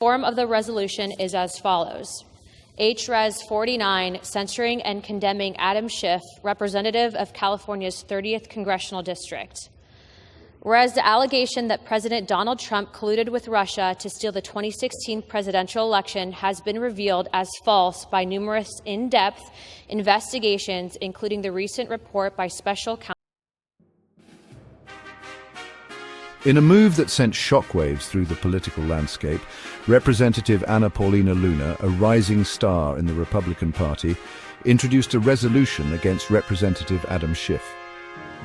Form of the resolution is as follows. H-Res 49, censuring and condemning Adam Schiff, representative of California's 30th Congressional District. Whereas the allegation that President Donald Trump colluded with Russia to steal the 2016 presidential election has been revealed as false by numerous in-depth investigations, including the recent report by Special Counsel. In a move that sent shockwaves through the political landscape, Representative Paulina Luna, a rising star in the Republican Party, introduced a resolution against Representative Adam Schiff.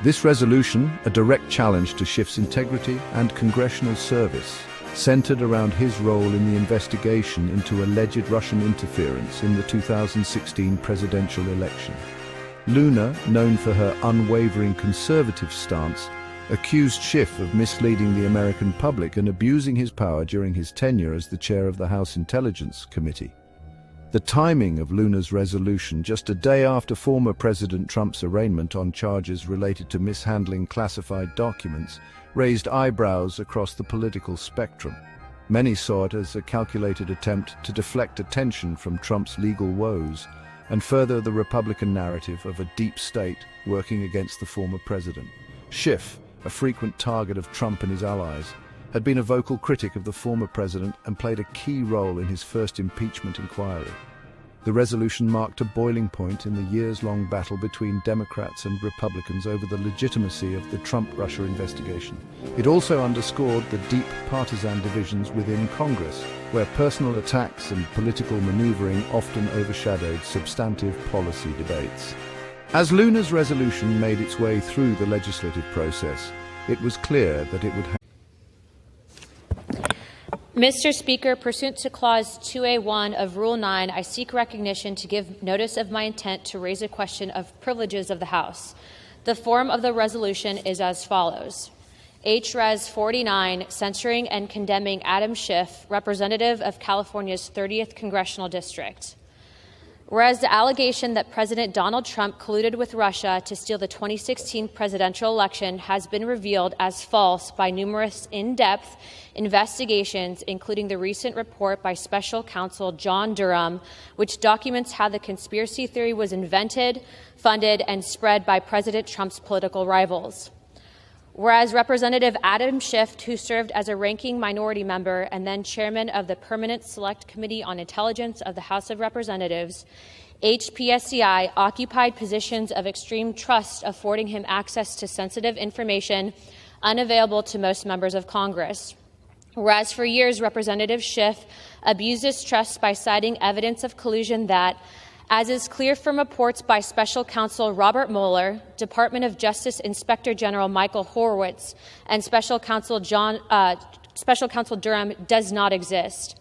This resolution, a direct challenge to Schiff's integrity and congressional service, centered around his role in the investigation into alleged Russian interference in the 2016 presidential election. Luna, known for her unwavering conservative stance, accused Schiff of misleading the American public and abusing his power during his tenure as the chair of the House Intelligence Committee. The timing of Luna's resolution, just a day after former President Trump's arraignment on charges related to mishandling classified documents, raised eyebrows across the political spectrum. Many saw it as a calculated attempt to deflect attention from Trump's legal woes and further the Republican narrative of a deep state working against the former president. Schiff, a frequent target of Trump and his allies, had been a vocal critic of the former president and played a key role in his first impeachment inquiry. The resolution marked a boiling point in the years-long battle between Democrats and Republicans over the legitimacy of the Trump-Russia investigation. It also underscored the deep partisan divisions within Congress, where personal attacks and political maneuvering often overshadowed substantive policy debates. As Luna's resolution made its way through the legislative process, it was clear that it would have. Mr. Speaker, pursuant to Clause 2A1 of Rule 9, I seek recognition to give notice of my intent to raise a question of privileges of the House. The form of the resolution is as follows. H-Res 49, censuring and condemning Adam Schiff, representative of California's 30th Congressional District. Whereas the allegation that President Donald Trump colluded with Russia to steal the 2016 presidential election has been revealed as false by numerous in-depth investigations, including the recent report by Special Counsel John Durham, which documents how the conspiracy theory was invented, funded, and spread by President Trump's political rivals. Whereas Representative Adam Schiff, who served as a ranking minority member and then chairman of the Permanent Select Committee on Intelligence of the House of Representatives, HPSCI occupied positions of extreme trust, affording him access to sensitive information unavailable to most members of Congress. Whereas for years, Representative Schiff abused his trust by citing evidence of collusion that, as is clear from reports by Special Counsel Robert Mueller, Department of Justice Inspector General Michael Horowitz, and Special Counsel Durham, does not exist.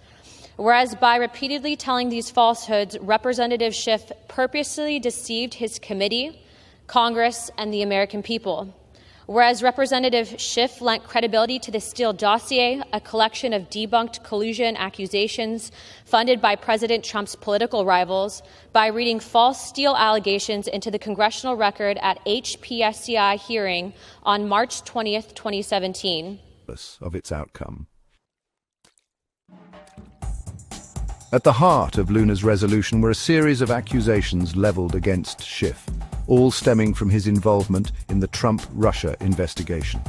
Whereas by repeatedly telling these falsehoods, Representative Schiff purposely deceived his committee, Congress, and the American people. Whereas Representative Schiff lent credibility to the Steele dossier, a collection of debunked collusion accusations funded by President Trump's political rivals, by reading false Steele allegations into the congressional record at HPSCI hearing on March 20th, 2017. Of its outcome. At the heart of Luna's resolution were a series of accusations leveled against Schiff, all stemming from his involvement in the Trump-Russia investigation.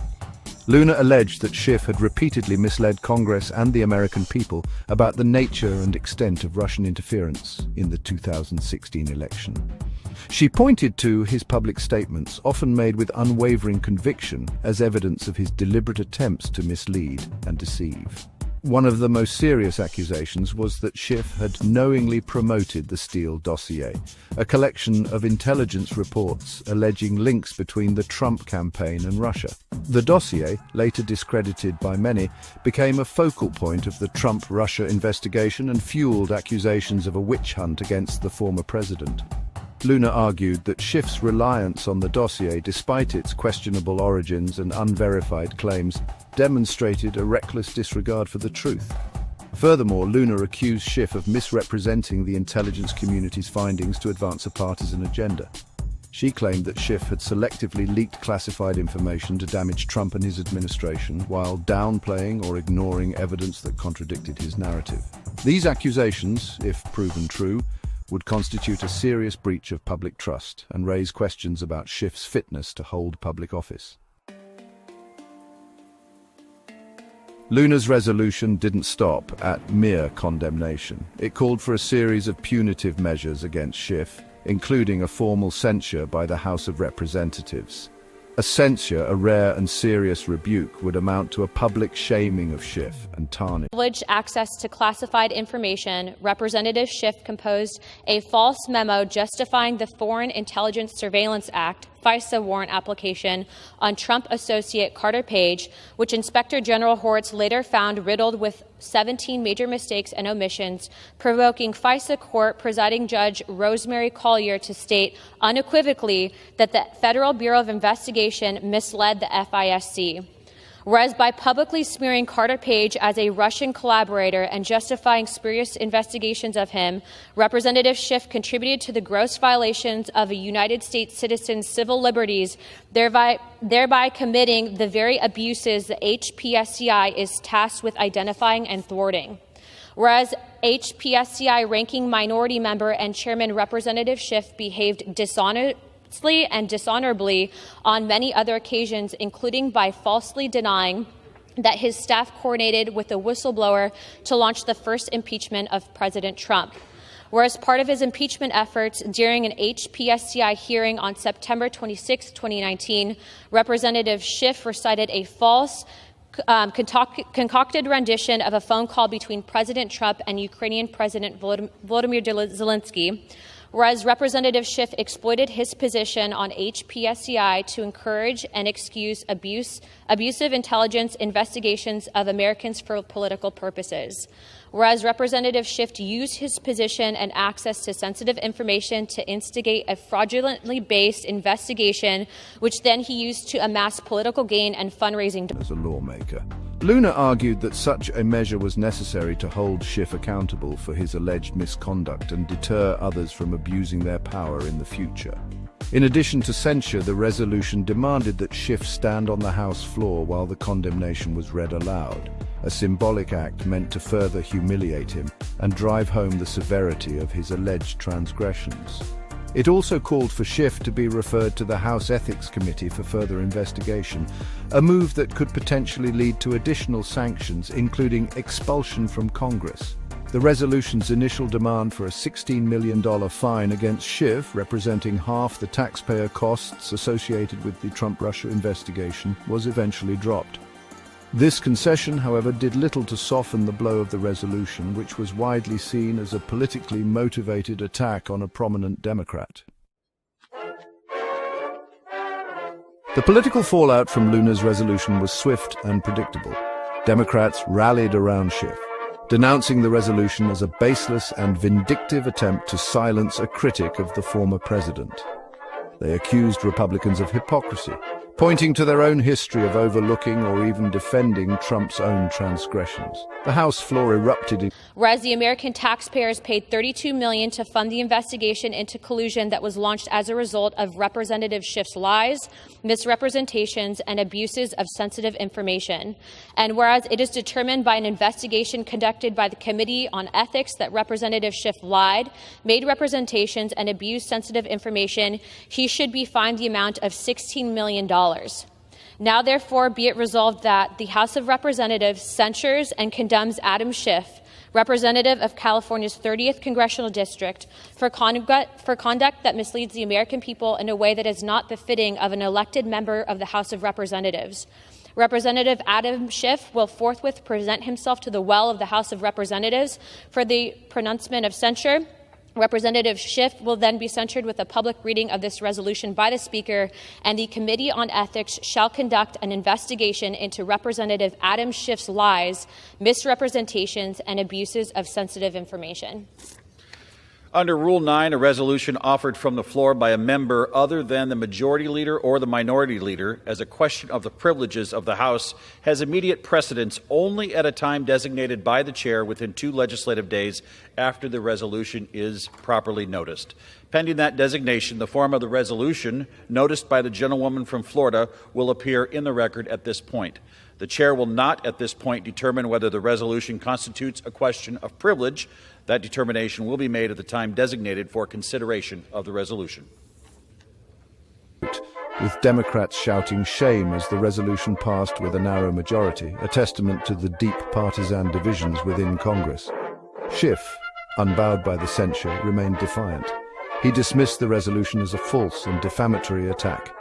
Luna alleged that Schiff had repeatedly misled Congress and the American people about the nature and extent of Russian interference in the 2016 election. She pointed to his public statements, often made with unwavering conviction, as evidence of his deliberate attempts to mislead and deceive. One of the most serious accusations was that Schiff had knowingly promoted the Steele dossier, a collection of intelligence reports alleging links between the Trump campaign and Russia. The dossier, later discredited by many, became a focal point of the Trump-Russia investigation and fueled accusations of a witch hunt against the former president. Luna argued that Schiff's reliance on the dossier, despite its questionable origins and unverified claims, demonstrated a reckless disregard for the truth. Furthermore, Luna accused Schiff of misrepresenting the intelligence community's findings to advance a partisan agenda. She claimed that Schiff had selectively leaked classified information to damage Trump and his administration while downplaying or ignoring evidence that contradicted his narrative. These accusations, if proven true, would constitute a serious breach of public trust and raise questions about Schiff's fitness to hold public office. Luna's resolution didn't stop at mere condemnation. It called for a series of punitive measures against Schiff, including a formal censure by the House of Representatives. A censure, a rare and serious rebuke, would amount to a public shaming of Schiff and tarnish. Privileged access to classified information, Representative Schiff composed a false memo justifying the Foreign Intelligence Surveillance Act FISA warrant application on Trump associate Carter Page, which Inspector General Horwitz later found riddled with 17 major mistakes and omissions, provoking FISA court presiding judge Rosemary Collyer to state unequivocally that the Federal Bureau of Investigation misled the FISC. Whereas by publicly smearing Carter Page as a Russian collaborator and justifying spurious investigations of him, Representative Schiff contributed to the gross violations of a United States citizen's civil liberties, thereby committing the very abuses the HPSCI is tasked with identifying and thwarting. Whereas HPSCI ranking minority member and chairman Representative Schiff behaved dishonestly and dishonorably on many other occasions, including by falsely denying that his staff coordinated with a whistleblower to launch the first impeachment of President Trump. Whereas part of his impeachment efforts during an HPSCI hearing on September 26, 2019, Representative Schiff recited a false concocted rendition of a phone call between President Trump and Ukrainian President Volodymyr Zelensky. Whereas Representative Schiff exploited his position on HPSCI to encourage and excuse abusive intelligence investigations of Americans for political purposes. Whereas Representative Schiff used his position and access to sensitive information to instigate a fraudulently based investigation, which then he used to amass political gain and fundraising. As a lawmaker, Luna argued that such a measure was necessary to hold Schiff accountable for his alleged misconduct and deter others from abusing their power in the future. In addition to censure, the resolution demanded that Schiff stand on the House floor while the condemnation was read aloud, a symbolic act meant to further humiliate him and drive home the severity of his alleged transgressions. It also called for Schiff to be referred to the House Ethics Committee for further investigation, a move that could potentially lead to additional sanctions, including expulsion from Congress. The resolution's initial demand for a $16 million fine against Schiff, representing half the taxpayer costs associated with the Trump-Russia investigation, was eventually dropped. This concession, however, did little to soften the blow of the resolution, which was widely seen as a politically motivated attack on a prominent Democrat. The political fallout from Luna's resolution was swift and predictable. Democrats rallied around Schiff, denouncing the resolution as a baseless and vindictive attempt to silence a critic of the former president. They accused Republicans of hypocrisy, pointing to their own history of overlooking or even defending Trump's own transgressions. The House floor erupted. Whereas the American taxpayers paid $32 million to fund the investigation into collusion that was launched as a result of Representative Schiff's lies, misrepresentations, and abuses of sensitive information. And whereas it is determined by an investigation conducted by the Committee on Ethics that Representative Schiff lied, made representations, and abused sensitive information, he should be fined the amount of $16 million. Now, therefore, be it resolved that the House of Representatives censures and condemns Adam Schiff, representative of California's 30th Congressional District, for conduct that misleads the American people in a way that is not befitting of an elected member of the House of Representatives. Representative Adam Schiff will forthwith present himself to the well of the House of Representatives for the pronouncement of censure. Representative Schiff will then be censured with a public reading of this resolution by the Speaker, and the Committee on Ethics shall conduct an investigation into Representative Adam Schiff's lies, misrepresentations, and abuses of sensitive information. Under Rule 9, a resolution offered from the floor by a member other than the majority leader or the minority leader as a question of the privileges of the House has immediate precedence only at a time designated by the chair within 2 legislative days after the resolution is properly noticed. Pending that designation, the form of the resolution noticed by the gentlewoman from Florida will appear in the record at this point. The chair will not at this point determine whether the resolution constitutes a question of privilege. That determination will be made at the time designated for consideration of the resolution. With Democrats shouting shame as the resolution passed with a narrow majority, a testament to the deep partisan divisions within Congress. Schiff, unbowed by the censure, remained defiant. He dismissed the resolution as a false and defamatory attack,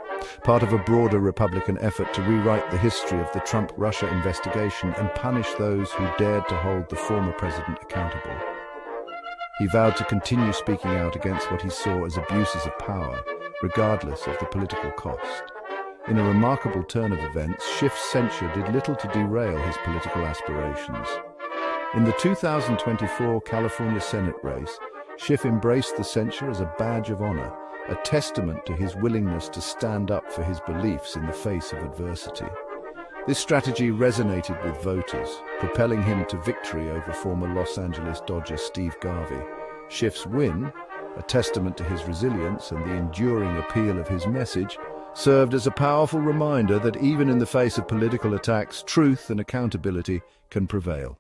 part of a broader Republican effort to rewrite the history of the Trump-Russia investigation and punish those who dared to hold the former president accountable. He vowed to continue speaking out against what he saw as abuses of power, regardless of the political cost. In a remarkable turn of events, Schiff's censure did little to derail his political aspirations. In the 2024 California Senate race, Schiff embraced the censure as a badge of honor, a testament to his willingness to stand up for his beliefs in the face of adversity. This strategy resonated with voters, propelling him to victory over former Los Angeles Dodger Steve Garvey. Schiff's win, a testament to his resilience and the enduring appeal of his message, served as a powerful reminder that even in the face of political attacks, truth and accountability can prevail.